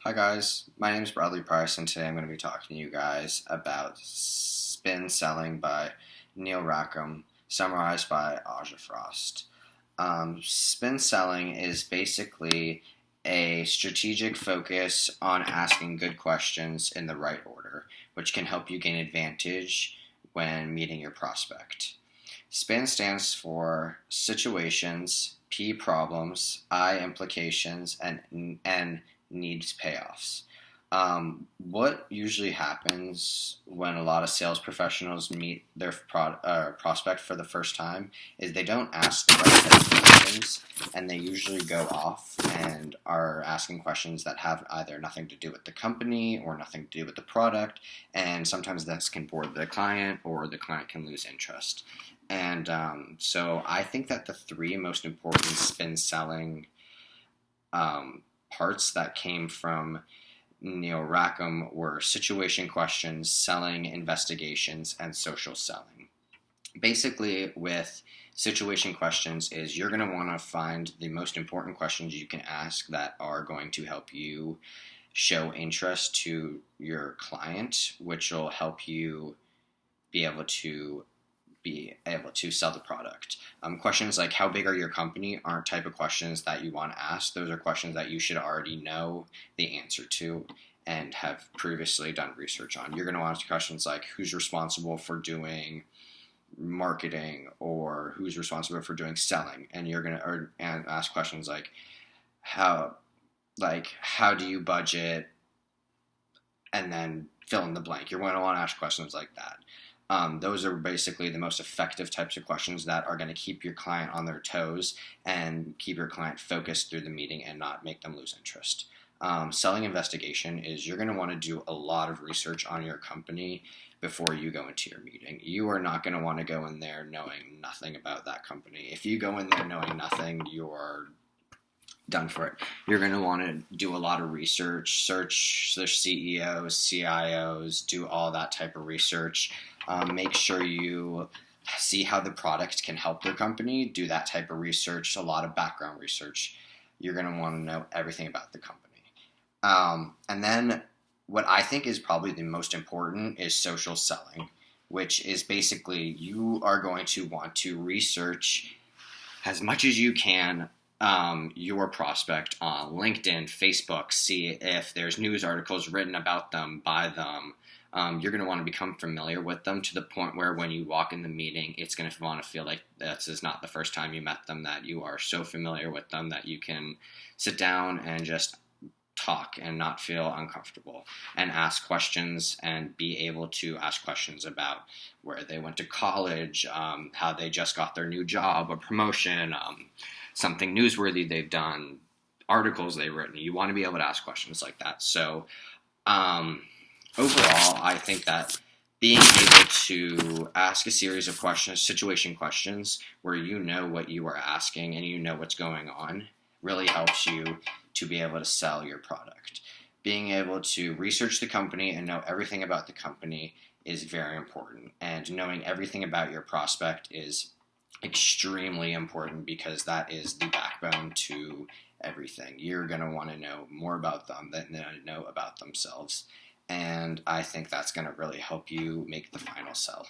Hi guys, my name is Bradley Price and today I'm going to be talking to you guys about Spin Selling by Neil Rackham, summarized by Aja Frost. Spin selling is basically a strategic focus on asking good questions in the right order, which can help you gain advantage when meeting your prospect. SPIN stands for situations, P problems, I implications, and needs payoffs. What usually happens when a lot of sales professionals meet their prospect for the first time is they don't ask the right type of questions, and they usually go off and are asking questions that have either nothing to do with the company or nothing to do with the product, and sometimes this can bore the client or the client can lose interest. And so I think that the three most important spin selling parts that came from Neil Rackham were situation questions, selling, investigations, and social selling. Basically, with situation questions is you're going to want to find the most important questions you can ask that are going to help you show interest to your client, which will help you be able to sell the product. Questions like how big are your company aren't type of questions that you want to ask. Those are questions that you should already know the answer to and have previously done research on. You're going to want to ask questions like who's responsible for doing marketing or who's responsible for doing selling, and you're going to ask questions like how do you budget, and then fill in the blank. You're going to want to ask questions like that. Those are basically the most effective types of questions that are going to keep your client on their toes and keep your client focused through the meeting and not make them lose interest. Selling investigation is you're going to want to do a lot of research on your company before you go into your meeting. You are not going to want to go in there knowing nothing about that company. If you go in there knowing nothing, you're done for it. You're going to want to do a lot of research, search the CEOs, CIOs, do all that type of research. Make sure you see how the product can help their company. Do that type of research, a lot of background research. You're going to want to know everything about the company. And then what I think is probably the most important is social selling, which is basically you are going to want to research as much as you can your prospect on LinkedIn, Facebook, see if there's news articles written about them, by them. You're going to want to become familiar with them to the point where when you walk in the meeting, it's going to want to feel like this is not the first time you met them, that you are so familiar with them that you can sit down and just talk and not feel uncomfortable and ask questions and be able to ask questions about where they went to college, how they just got their new job or promotion, something newsworthy they've done, articles they've written. You want to be able to ask questions like that. So overall, I think that being able to ask a series of questions, situation questions, where you know what you are asking and you know what's going on, really helps you to be able to sell your product. Being able to research the company and know everything about the company is very important. And knowing everything about your prospect is extremely important because that is the backbone to everything. You're going to want to know more about them than they know about themselves. And I think that's going to really help you make the final sale.